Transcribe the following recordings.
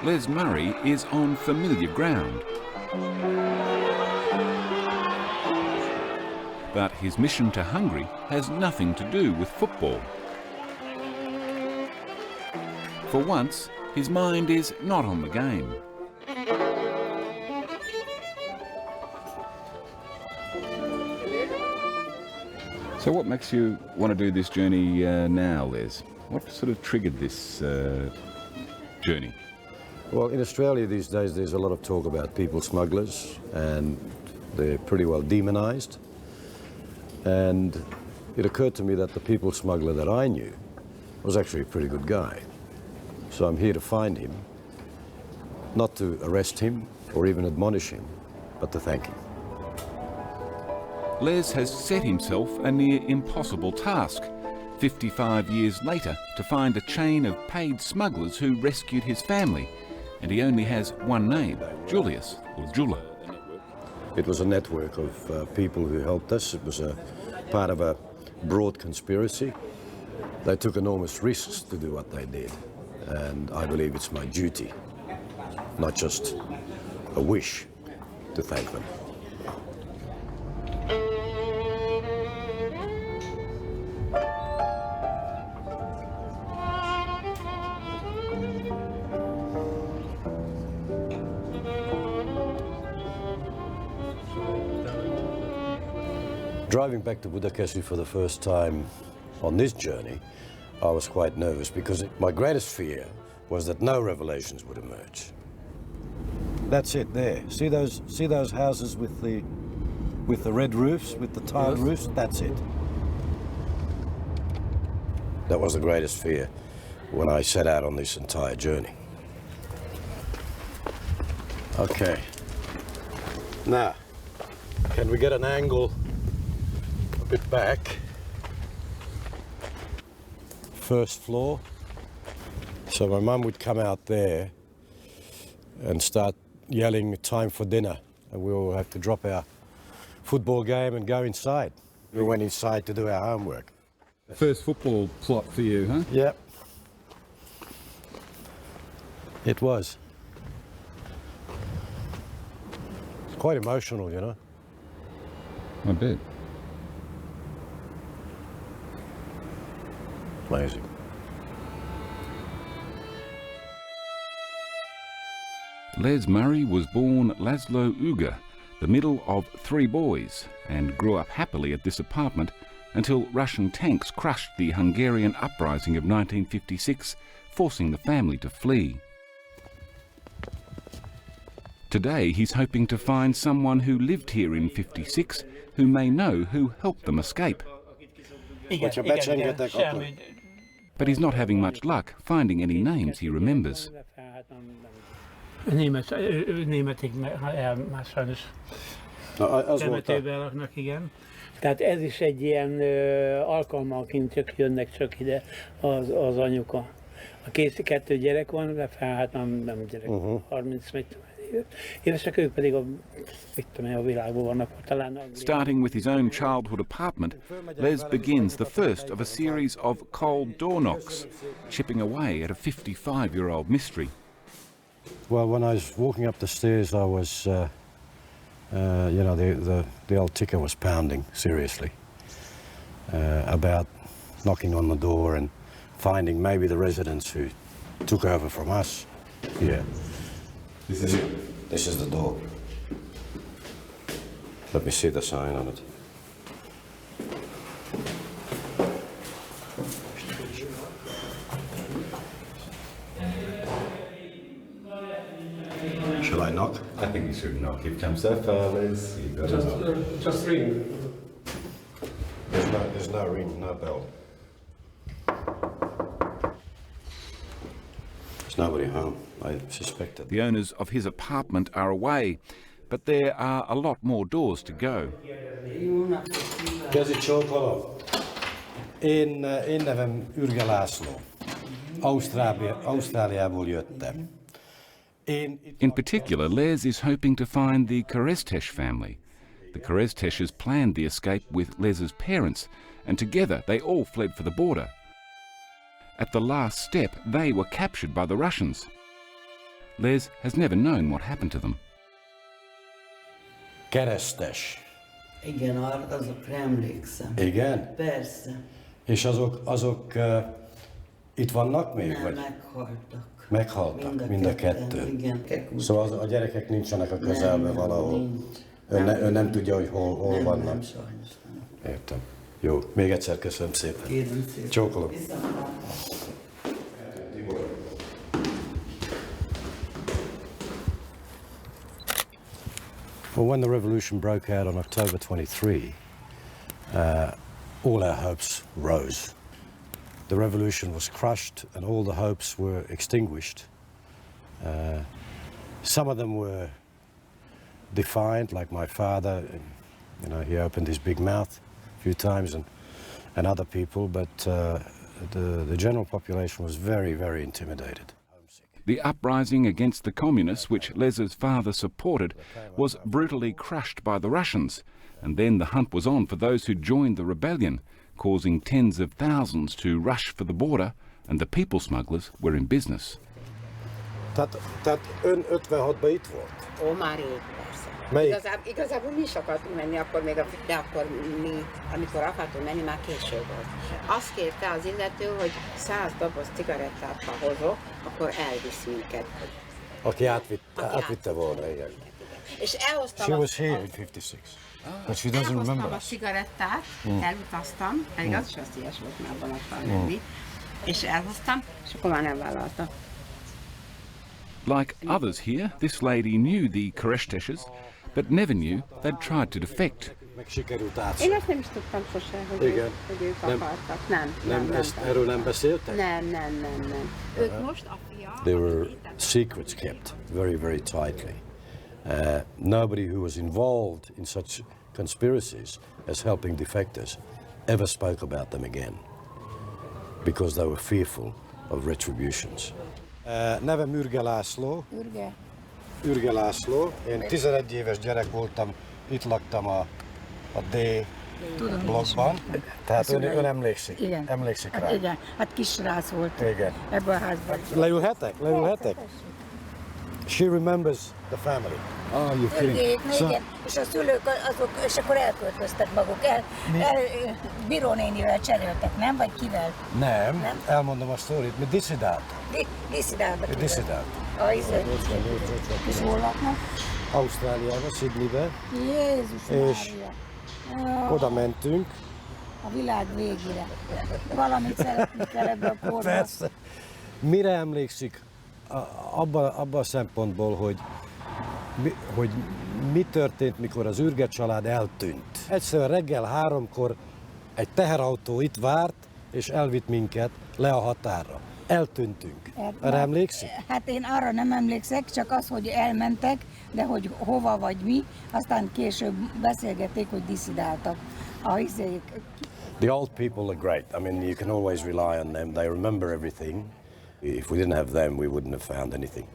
Les Murray is on familiar ground. But his mission to Hungary has nothing to do with football. For once, his mind is not on the game. So what makes you want to do this journey now, Les? What sort of triggered this journey? Well, in Australia these days there's a lot of talk about people smugglers, and they're pretty well demonised. And it occurred to me that the people smuggler that I knew was actually a pretty good guy. So I'm here to find him, not to arrest him or even admonish him, but to thank him. Les has set himself a near impossible task, 55 years later, to find a chain of paid smugglers who rescued his family, and he only has one name, Julius, or Jula. It was a network of people who helped us. It was a part of a broad conspiracy. They took enormous risks to do what they did, and I believe it's my duty, not just a wish, to thank them. Driving back to Budapest for the first time on this journey, I was quite nervous because my greatest fear was that no revelations would emerge. That's it there. See those houses with the red roofs, with the tiled roofs? That's it. That was the greatest fear when I set out on this entire journey. Okay. Now, can we get an angle a bit back? First floor. So my mum would come out there and start yelling, "Time for dinner," and we all have to drop our football game and go inside. We went inside to do our homework. First football plot for you, huh? Yep. It was. It's quite emotional, you know. I bet. Amazing. Les Murray was born Laszlo Uger, the middle of 3 boys, and grew up happily at this apartment until Russian tanks crushed the Hungarian uprising of 1956, forcing the family to flee. Today he's hoping to find someone who lived here in '56 who may know who helped them escape. But he's not having much luck finding any names he remembers. Németik már sajnos temetőben laknak, igen. Tehát ez is egy ilyen alkalmanként csak jönnek csak ide az anyuka. A 2 gyerek van, de hát nem gyerek, 30 évesek, ők pedig a világban vannak talán. Starting with his own childhood apartment, Les begins the first of a series of cold door knocks, chipping away at a 55-year-old mystery. Well, when I was walking up the stairs, I was, you know, the old ticker was pounding seriously about knocking on the door and finding maybe the residents who took over from us. Yeah. This is it? This is the door. Let me see the sign on it. Shall I knock? I think you should knock. You've come so far, Les. You've got to knock. Just ring. There's no ring, no bell. There's nobody home. I suspected. The owners of his apartment are away, but there are a lot more doors to go. Kezi csókolom. Én nevem Ürge László. Ausztráliából jöttem. In particular, Les is hoping to find the Keresztes family. The Kereszteses planned the escape with Les's parents, and together they all fled for the border. At the last step, they were captured by the Russians. Les has never known what happened to them. Keresztes. Igen, azokra emlékszem. Igen? Persze. És azok itt vannak még? Nem, vagy? meghaltak. Meghaltak, mind a kettő. Igen. Szóval a gyerekek nincsenek a közelben valahol. Nincs. Ön nem tudja, hogy hol vannak. Nem, sajnos nem. Értem. Jó, még egyszer köszönöm szépen. Kérem szépen. Csókolom. Well, when the revolution broke out on October 23, all our hopes rose. The revolution was crushed and all the hopes were extinguished. Some of them were defiant, like my father. You know, he opened his big mouth a few times, and other people, but the general population was very, very intimidated. The uprising against the communists, which Les's father supported, was brutally crushed by the Russians, and then the hunt was on for those who joined the rebellion, causing tens of thousands to rush for the border, and the people smugglers were in business. Tehát ön 56-ban itt volt? Ó, már rég, persze. Igazából mi is akartunk menni, de akkor mi, amikor akartunk menni, már késő volt. Azt kérte az illető, hogy 100 doboz cigarettát, ha hozok, akkor elvisz minket. Aki átvitte volna, igen. És elhoztam She was here in 56, but she doesn't remember a us. cigarettát, elutaztam, pedig az is veszélyes volt már vonattal menni, és elhoztam, és akkor már nem vállalta. Like others here, this lady knew the Kereszteses, but never knew they'd tried to defect. Meg sikerült Én átszólni. ezt nem is tudtam sose, hogy ők akartak. Nem. Erről nem beszéltek? Nem. Ők most a fia... There were secrets kept very, very tightly. Nobody who was involved in such conspiracies as helping defectors ever spoke about them again, because they were fearful of retributions. Nevem Ürge László. Ürge László. Én 11 éves gyerek voltam, itt laktam a D blokkban. Tehát ön emlékszik? Igen. Emlékszik rá? Hát igen, hát kisrác volt Igen. ebben a házban. Leülhetek? She remembers the family. Oh, you're kidding. Igen, és a szülők azok, és akkor elköltöztek maguk. Bírónénivel cseréltek, nem? Vagy kivel? Nem, elmondom a sztorit, mi diszidáltunk. Diszidáltak. Diszidáltunk. És hol laknak? Ausztráliába, Sydneybe, Jézus és Mária. oda mentünk. A világ végére. Valamit szeretni kell ebbe a korba. Persze. Mire emlékszik abban a szempontból, hogy mi történt, mikor az Ürge család eltűnt? Egyszerűen reggel 3-kor egy teherautó itt várt, és elvitt minket le a határra. Eltűntünk. Erre emlékszik? Hát én arra nem emlékszek, csak az, hogy elmentek, de hogy hova vagy mi, aztán később beszélgették, hogy diszidáltak. The old people are great. I mean, you can always rely on them. They remember everything. If we didn't have them, we wouldn't have found anything.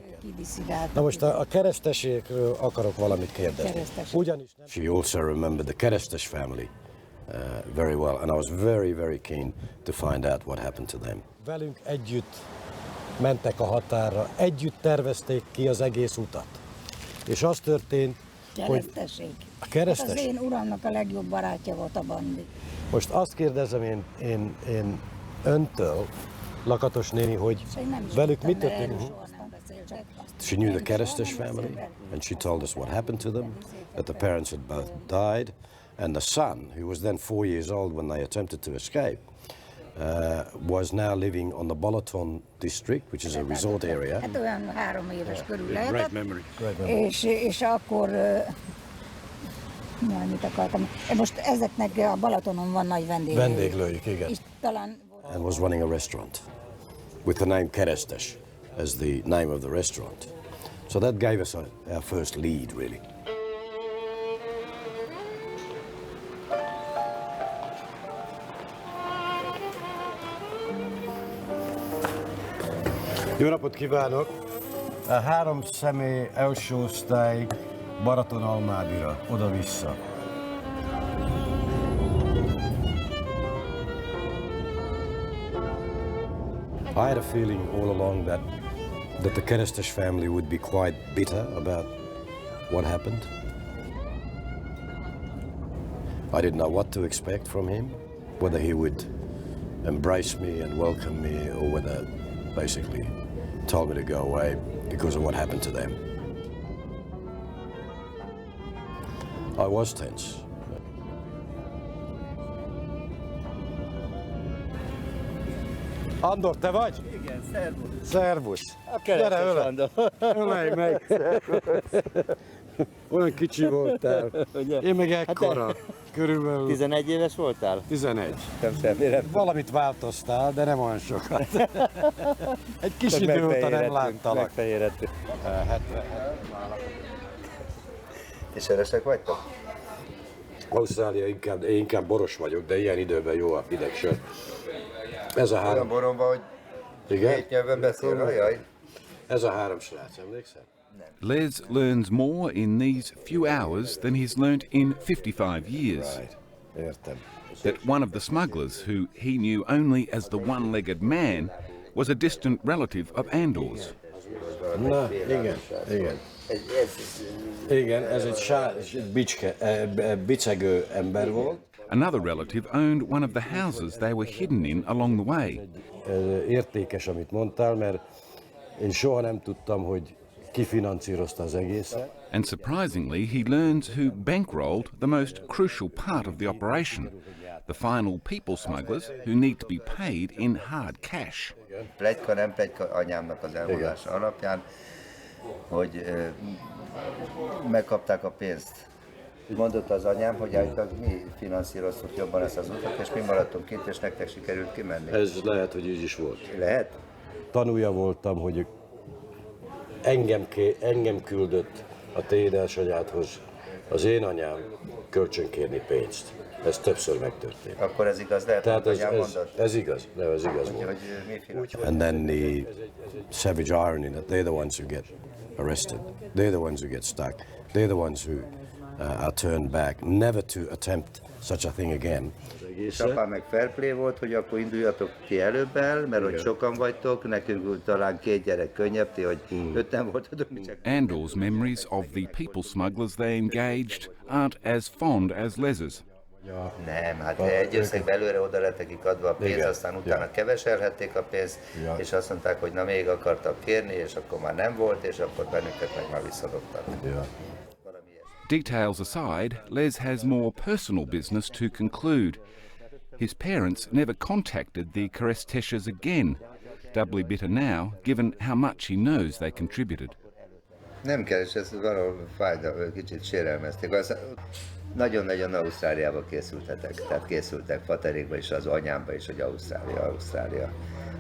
Na most a keresztesekről akarok valamit kérdezni. Ugyanis she also remembered the Keresztes family very well, and I was very, very keen to find out what happened to them. Velünk együtt mentek a határra, együtt tervezték ki az egész utat. És az történt, Kereszteség. A keresztes? Hát az én uramnak a legjobb barátja volt a bandi. Most azt kérdezem én öntől, Lakatos néni, hogy velük mi történt? She knew the Keresztes family, and she told us what happened to them, that the parents had both died, and the son, who was then 4 years old when they attempted to escape, was now living on the Balaton district, which is a resort area. Hát olyan 3 éves körül lehetett. Great memory. Great memory. És akkor, mit akartam, most ezeknek a Balatonon van nagy Vendéglőjük, igen. És talán... And was running a restaurant with the name Keresztes as the name of the restaurant. So that gave us our first lead, really. Jó napot kívánok! 3 személy első osztály Balaton-Almádira, oda-vissza. I had a feeling all along that that the Keresztes family would be quite bitter about what happened. I didn't know what to expect from him, whether he would embrace me and welcome me, or whether basically told me to go away because of what happened to them. I was tense. Andor, te vagy? Igen, szervusz. Szervusz. A keretes Andor. Ölej meg. Olyan kicsi voltál. Én meg ekkora. Körülbelül 11 éves voltál? 11. Nem semmire. Valamit változtál, de nem olyan sokat. Egy kis idő óta nem láttalak. Megfehérettünk. És eresek vagytok? Ausztrália inkább boros vagyok, de ilyen időben jó a hideg sör. Ez a három. Olyan boromban, hogy Igen? 7 nyelven beszél, ajaj. Ez a három srác, emlékszel? Les learns more in these few hours than he's learnt in 55 years. Right. Értem. That one of the smugglers, who he knew only as the one-legged man, was a distant relative of Andor's. Na, igen. Igen, ez egy bicegő ember volt. Another relative owned one of the houses they were hidden in along the way. Értékes, amit mondtál, mert én soha nem tudtam, hogy ki finanszírozta az egészet. And surprisingly, he learns who bankrolled the most crucial part of the operation, the final people smugglers who need to be paid in hard cash. Pletyka, nem pletyka anyámnak az elmondása alapján, hogy megkapták a pénzt. Mondott az anyám, hogy állítólag mi finanszíroztuk jobban ezt az utat, és mi maradtunk kint, és nektek sikerült kimenni. Ez lehet, hogy így is volt. Lehet? Tanúja voltam, hogy engem küldött a te édesanyádhoz az én anyám kölcsönkérni pénzt. Ez többször megtörtént. Akkor ez igaz, lehet, Tehát hogy anyám mondott. ez igaz, de ez igaz volt. Hogy mi finanszíroztuk. And then the savage irony that they're the ones who get arrested. They're the ones who get stuck. They're the ones who are turned back, never to attempt such a thing again. És apám meg fair play volt, hogy akkor induljatok ti előbb el, mert hogy sokan vagytok, nekünk talán 2 gyerek könnyebb, ti, hogy 5-en voltatok, mi csak... Andor's memories of the people smugglers they engaged aren't as fond as Les's. Nem, hát egy összegben előre oda lett nekik adva a pénz, aztán utána keveselhették a pénzt, és azt mondták, hogy na még akartak kérni, és akkor már nem volt, és akkor bennünket meg már visszadobtak. Details aside, Les has more personal business to conclude. His parents never contacted the Keresztesek again, doubly bitter now, given how much he knows they contributed. Nem kell, és ez valahol fájda, kicsit sérelmezték. Nagyon-nagyon Ausztráliába készültetek, tehát készültek Faterékba is, az anyámba is, hogy Ausztrália.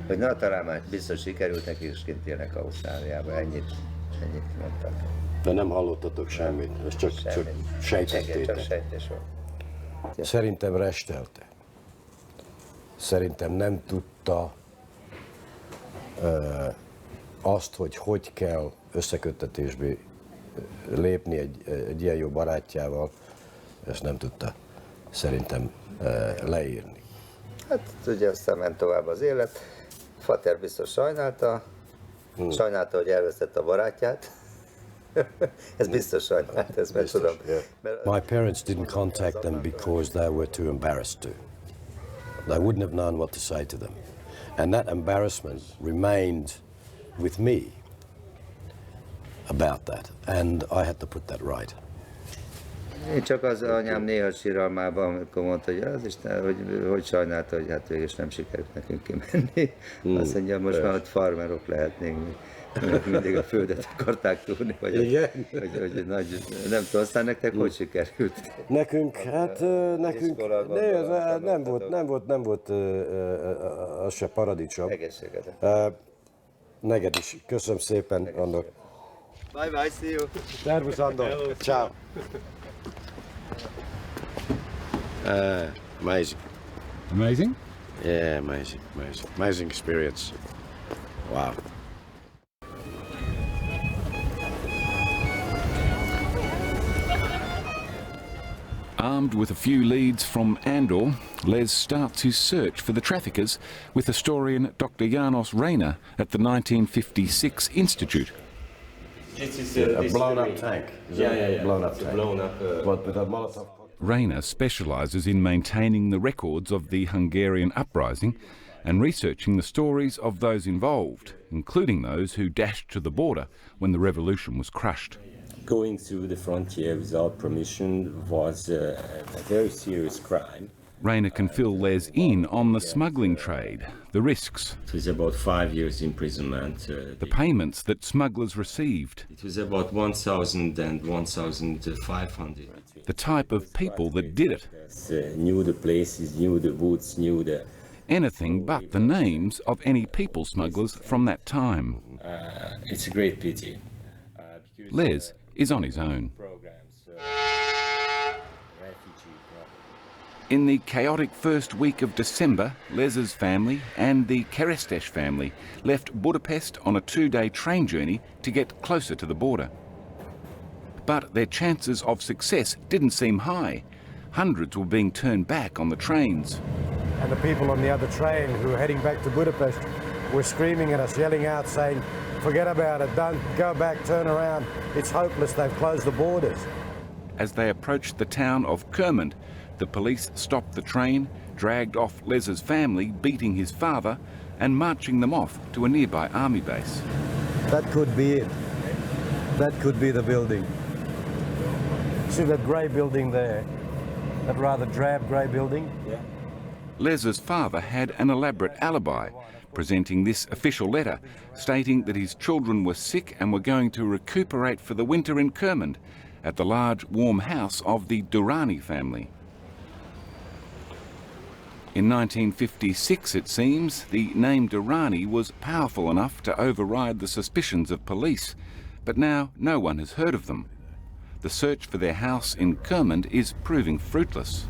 Hogy na, talán már biztos sikerült nekik, és kint élnek Ausztráliába, ennyit mondtak. De nem hallottatok semmit, ez csak sejtettétek. Csak sejtés volt. Szerintem restelte. Szerintem nem tudta azt, hogy kell összeköttetésbe lépni egy ilyen jó barátjával, ezt nem tudta szerintem leírni. Hát ugye aztán ment tovább az élet. Fater biztos sajnálta, hogy elvesztette a barátját. Ez biztos sajnált, ezt meg tudom. My parents didn't contact them because they were too embarrassed to. They wouldn't have known what to say to them. And that embarrassment remained with me about that. And I had to put that right. Én csak az anyám néha síralmában, amikor mondta, hogy az Isten, hogy sajnálta, hogy hát végül is nem sikerült nekünk kimenni. Azt mondja, most már ott farmerok lehetnénk. Mindig a földet akarták tudni, vagy hogy nagy, nem tudom, aztán nektek hogy sikerült? Nekünk, nem volt az se paradicsom. Egészségedet. Neked is. Köszönöm szépen, Andor. Bye, see you. Szervusz, Andor. Ciao. Amazing. Amazing? Yeah, amazing experience. Wow. Armed with a few leads from Andor, Les starts his search for the traffickers with historian Dr. Janos Rayner at the 1956 Institute. This is A blown-up tank. Yeah. Blown-up It's a tank. blown-up. But with a Molotov. Rayner specialises in maintaining the records of the Hungarian uprising and researching the stories of those involved, including those who dashed to the border when the revolution was crushed. Going through the frontier without permission was a very serious crime. Rayner can fill Les in on the smuggling trade, the risks, It was about 5 years imprisonment. the payments that smugglers received, It was about 1,000 and 1,500. the type of people that did it. Knew the places, knew the woods, knew the... Anything but the names of any people smugglers from that time. It's a great pity. Les is on his own. In the chaotic first week of December, Les's family and the Keresztes family left Budapest on a 2-day train journey to get closer to the border. But their chances of success didn't seem high. Hundreds were being turned back on the trains. And the people on the other train who were heading back to Budapest were screaming at us, yelling out, saying, "Forget about it, don't go back, turn around. It's hopeless, they've closed the borders." As they approached the town of Kermend, the police stopped the train, dragged off Les's family, beating his father, and marching them off to a nearby army base. That could be it. That could be the building. See that grey building there? That rather drab grey building? Yeah. Les's father had an elaborate alibi, presenting this official letter stating that his children were sick and were going to recuperate for the winter in Kermend at the large warm house of the Durrani family. In 1956, it seems, the name Durrani was powerful enough to override the suspicions of police, but now no one has heard of them. The search for their house in Kermend is proving fruitless.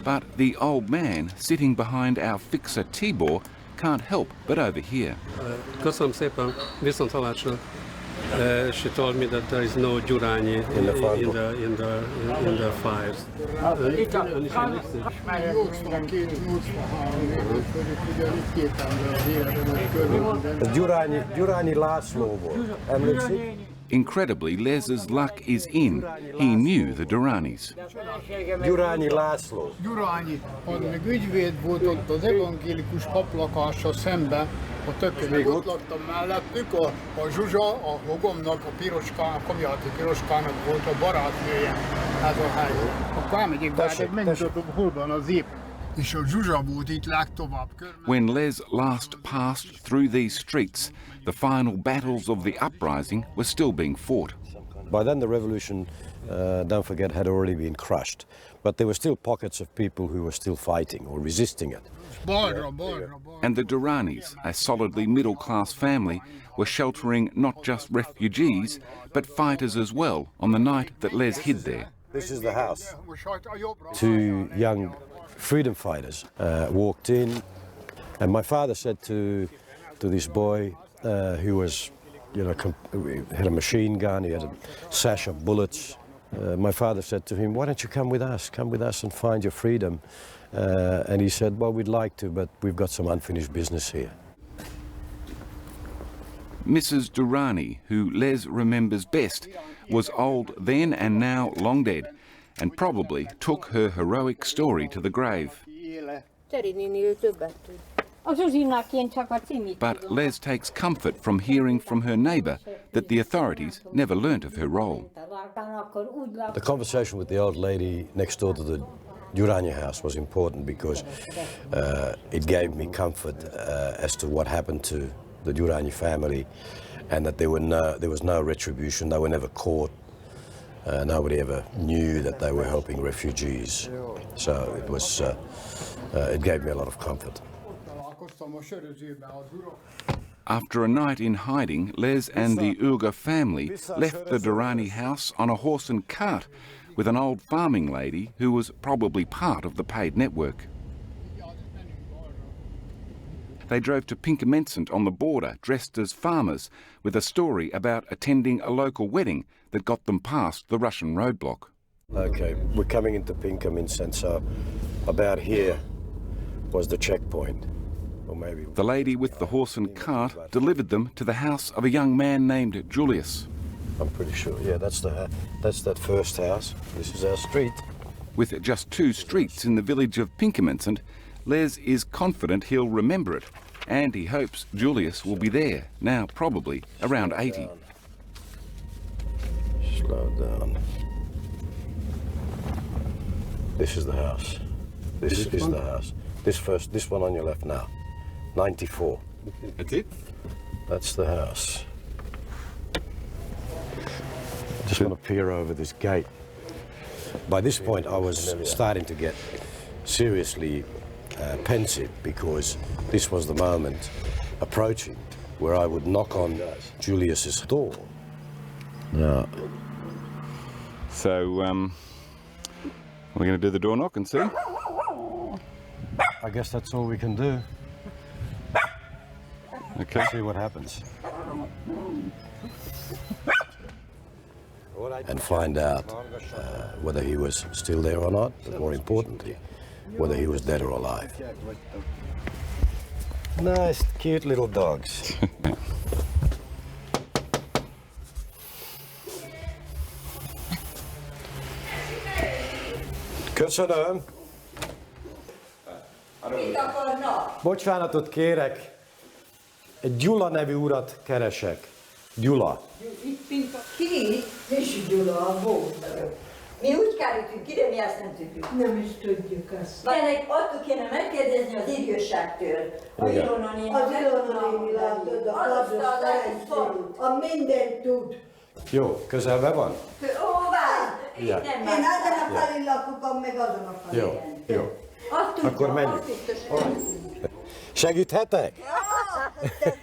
But the old man sitting behind our fixer Tibor can't help but overhear. She told me that there is no Durrani in the files. Durrani László volt. Emlékszik? Incredibly, Les's luck is in. He knew the Durranis. Durrani László. Durrani, az még ügyvéd volt ott az evangélikus paplakással szembe, a tökönyök ott laktam mellettük, a Zsuzsa, a hogomnak, a Piroskának, Komjáti Piroskának volt a barátnője, ez a hely. Akkor elmegyek be, megmutatom, hol van az ép. És a Zsuzsa volt itt legtovább. When Les last passed through these streets, the final battles of the uprising were still being fought. By then the revolution, don't forget, had already been crushed. But there were still pockets of people who were still fighting or resisting it. And the Durranis, a solidly middle-class family, were sheltering not just refugees, but fighters as well on the night that Les hid there. This is the house. 2 young freedom fighters walked in, and my father said to this boy, who was, had a machine gun, he had a sash of bullets. My father said to him, "Why don't you come with us and find your freedom?" And he said, "Well, we'd like to, but we've got some unfinished business here." Mrs. Durrani, who Les remembers best, was old then and now long dead, and probably took her heroic story to the grave. But Les takes comfort from hearing from her neighbour that the authorities never learnt of her role. The conversation with the old lady next door to the Durrani house was important because it gave me comfort as to what happened to the Durrani family, and that there was no retribution. They were never caught. Nobody ever knew that they were helping refugees. So it gave me a lot of comfort. After a night in hiding, Les and the Uga family left the Durrani house on a horse and cart with an old farming lady who was probably part of the paid network. they drove to Pinkermensant on the border dressed as farmers with a story about attending a local wedding that got them past the Russian roadblock. Okay, we're coming into Pinkermensant, so about here was the checkpoint. Or maybe the lady with the horse and cart delivered them to the house of a young man named Julius. I'm pretty sure, yeah, that's that first house. This is our street. With just 2 streets in the village of Pinkermensant, Les is confident he'll remember it, and he hopes Julius will be there, now probably around 80. Slow down. This is the house. This is the house. This one on your left now. 94. That's it? That's the house. I just want to peer over this gate. By this point, I was starting to get seriously pensive because this was the moment approaching where I would knock on Julius's door. Yeah. So, we're going to do the door knock and see? I guess that's all we can do. Okay. See what happens. And find out whether he was still there or not, but more importantly, whether he was dead or alive. Nice, cute little dogs. Köszönöm. Bocsánatot kérek. Egy Gyula nevű urat keresek. Gyula. Ki? És Gyula volt. Mi úgy kerültünk ide, mi azt nem tudjuk. Nem is tudjuk azt. Ennek attól kéne megkérdezni az időságtől. Az Ilona néni látod, a kadros a mindent tud. Jó, közelben van? Ó, várj! Ja. Én ezen a felén lakok, meg azon a felén. Jó, jó. Akkor menjünk. Segíthetek?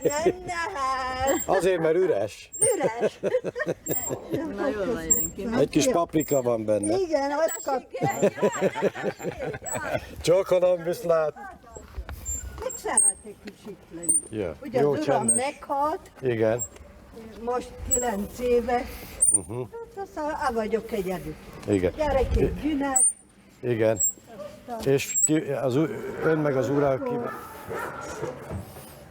Nem lehet. Azért, mert üres. Üres. Na jól van, Egy kis paprika van benne. Igen, azt kaptam. Csókolom, viszlát. Hogy szeretnék is itt lenni? Ja. Ugye Jó, az uram csendes. meghalt, Igen. most 9 éves. Hát aztán vagyok egyedül. Igen. Gyerekek gyűnek. Igen. És ön meg az ura, ki...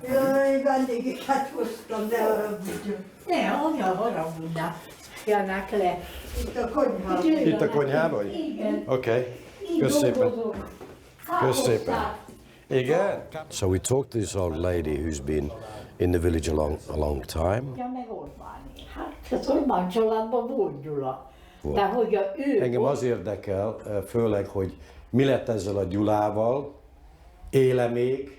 Jaj, vendégeket hoztam, ne haragudjon. Ne, anya haragudna. Jönnek le. Itt a konyhában. Itt a konyhában? Igen. Okay. Köszönöm szépen. Köszönöm szépen. Igen. So we talked to this old lady who's been in the village a long time. Meg Orbáni. Hát az Orbán családban volt Gyula. De hogy ő Engem az érdekel, főleg, hogy mi lett ezzel a Gyulával, éle még?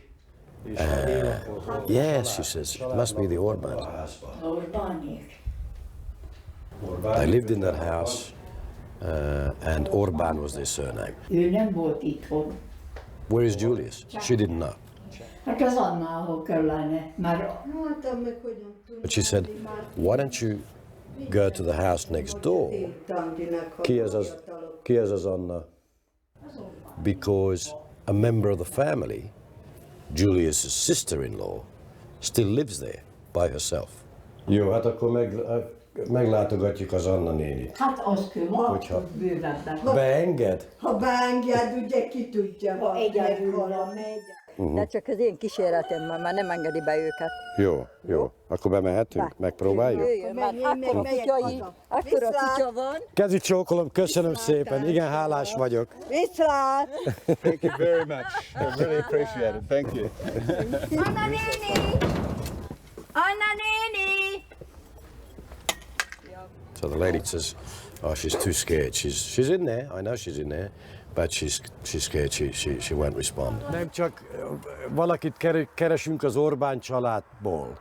Yes, she says, it must be the Orbán. Orbánék. They lived in that house, and Orbán was their surname. Ő nem volt itthon. Where is Julius? She didn't know. Hát az Annához kellene, mert... But she said, why don't you go to the house next door? Ki ez az Anna? Because a member of the family, Julius's sister-in-law, still lives there by herself. Jó, hát akkor meglátogatjuk az Anna nénit. Hát azt kell, Hogyha bővebben. beenged? Ha beenged, ugye ki tudja, ha meghal. De csak az én kíséretemmel már nem engedi be őket. Jó, jó. Akkor bemehetünk? Megpróbáljuk? Jöjjön, mert akkora kutya van. Kezi csókolom, köszönöm szépen. Igen, hálás vagyok. Viszlát! Thank you very much. I really appreciate it. Thank you. Anna néni! Anna néni! So the lady says, oh, she's too scared. She's in there. I know she's in there. But she's scared. She won't respond. Nem csak valakit keresünk az Orbán családból.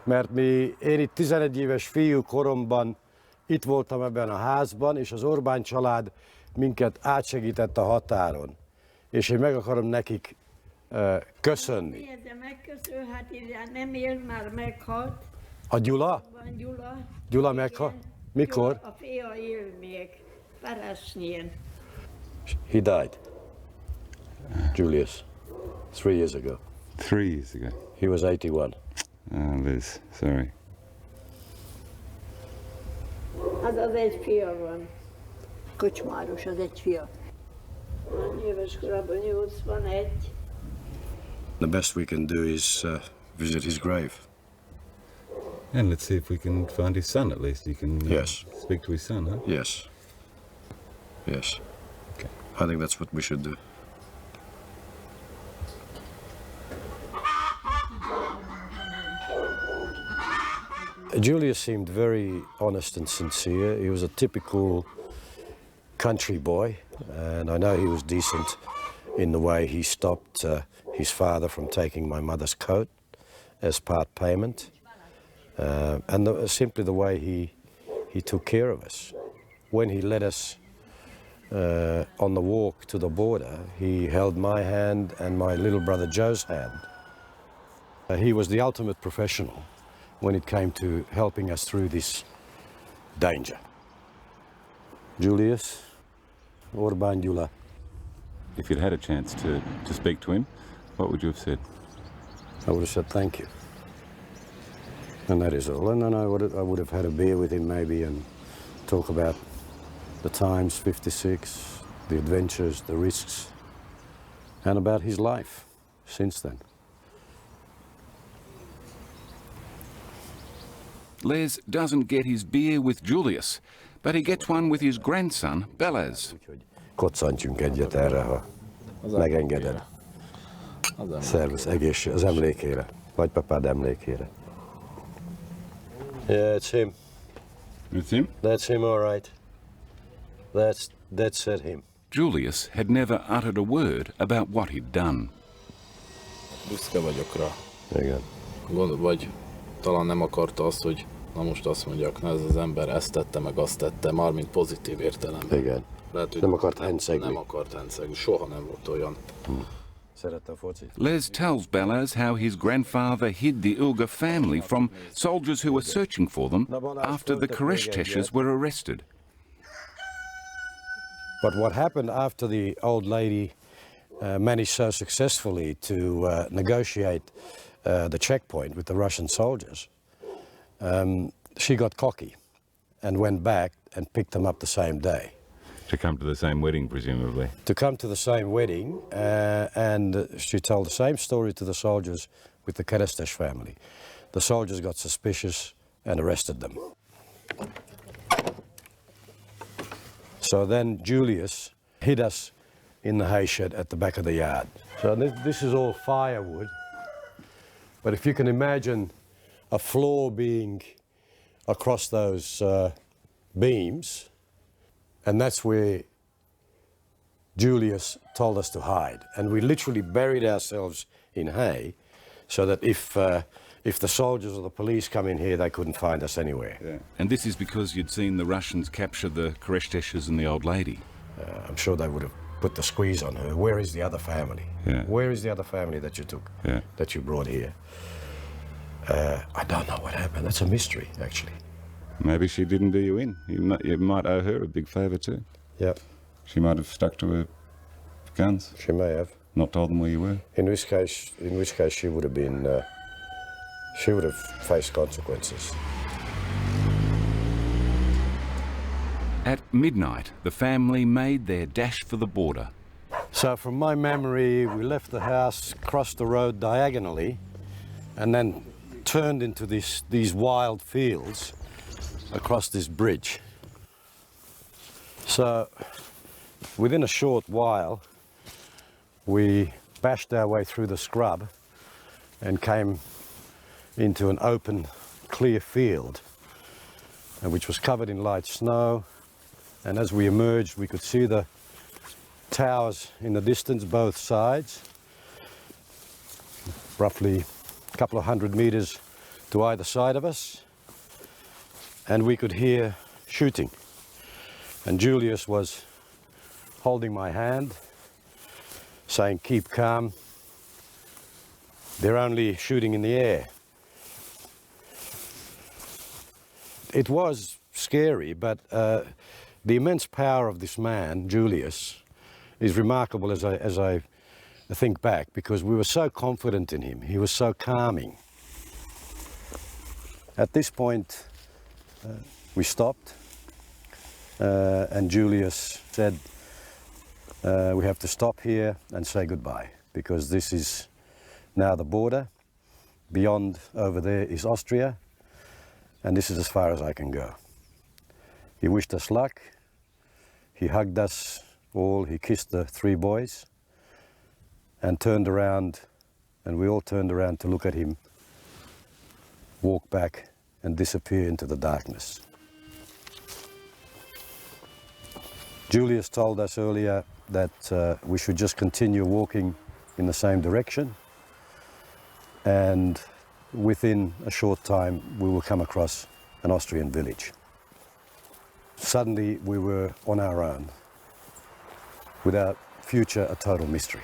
Mert én itt 11 éves fiú koromban itt voltam ebben a házban, és az Orbán család minket átsegített a határon. És én meg akarom nekik köszönni. De megköszönheti, nem él, már meghalt. A Gyula? Van Gyula. Gyula meghalt? Mikor? A fia él még, Peresnyén. He died. Julius, 3 years ago. 3 years ago. He was 81. Oh, Liz, sorry. Az egy fia van. Kocsmáros, az egy fia. Hány éves korában? 81. The best we can do is visit his grave. And let's see if we can find his son at least. You can Yes. speak to his son, huh? Yes. Yes. Okay. I think that's what we should do. Julius seemed very honest and sincere. He was a typical country boy, and I know he was decent in the way he stopped his father from taking my mother's coat as part payment, and simply the way he took care of us. When he led us on the walk to the border, he held my hand and my little brother Joe's hand. He was the ultimate professional when it came to helping us through this danger. Julius, Orbán Gyula. If you'd had a chance to speak to him, what would you have said? I would have said thank you. And that is all. And then I would have had a beer with him maybe and talk about the times, 56, the adventures, the risks, and about his life since then. Les doesn't get his beer with Julius, but he gets one with his grandson, Balázs. Koccantsunk egyet erre, ha megengeded. Szervusz, egészség, az emlékére. Nagypapád emlékére. Yeah, it's him. It's him? That's him, all right. That's him. Julius had never uttered a word about what he'd done. Büszke vagyok rá. Igen. Vagy talán nem akarta azt, hogy na most azt mondjak, na ez az ember ezt tette, meg azt tette, mármint pozitív értelemben. Igen. Lehet, hogy nem akart hencegni. Nem akart hencegni, soha nem volt olyan. Les tells Balázs how his grandfather hid the Ilga family from soldiers who were searching for them after the Keresteshes were arrested. But what happened after the old lady managed so successfully to negotiate the checkpoint with the Russian soldiers, she got cocky and went back and picked them up the same day. To come to the same wedding, presumably. To come to the same wedding, and she told the same story to the soldiers with the Kerestes family. The soldiers got suspicious and arrested them. So then Julius hid us in the hay shed at the back of the yard. So this is all firewood, but if you can imagine a floor being across those beams, and that's where Julius told us to hide. And we literally buried ourselves in hay so that if the soldiers or the police come in here, they couldn't find us anywhere. Yeah. And this is because you'd seen the Russians capture the Keresteshes and the old lady. I'm sure they would have put the squeeze on her. Where is the other family? Yeah. Where is the other family that you took, that you brought here? I don't know what happened. That's a mystery, actually. Maybe she didn't do you in. You might owe her a big favour too. Yep. She might have stuck to her guns. She may have. Not told them where you were. In which case she would have been, she would have faced consequences. At midnight, the family made their dash for the border. So from my memory, we left the house, crossed the road diagonally, and then turned into these wild fields across this bridge. So within a short while, we bashed our way through the scrub and came into an open, clear field, which was covered in light snow. And as we emerged, we could see the towers in the distance, both sides, roughly a couple of 100 meters to either side of us. And we could hear shooting. And Julius was holding my hand, saying, "Keep calm. They're only shooting in the air." It was scary, but the immense power of this man, Julius, is remarkable as I think back because we were so confident in him. He was so calming. At this point, we stopped and Julius said, we have to stop here and say goodbye because this is now the border. Beyond over there is Austria, and this is as far as I can go. He wished us luck. He hugged us all. He kissed the 3 boys and turned around, and we all turned around to look at him walk back and disappear into the darkness. Julius told us earlier that we should just continue walking in the same direction, and within a short time we will come across an Austrian village. Suddenly we were on our own, with our future a total mystery.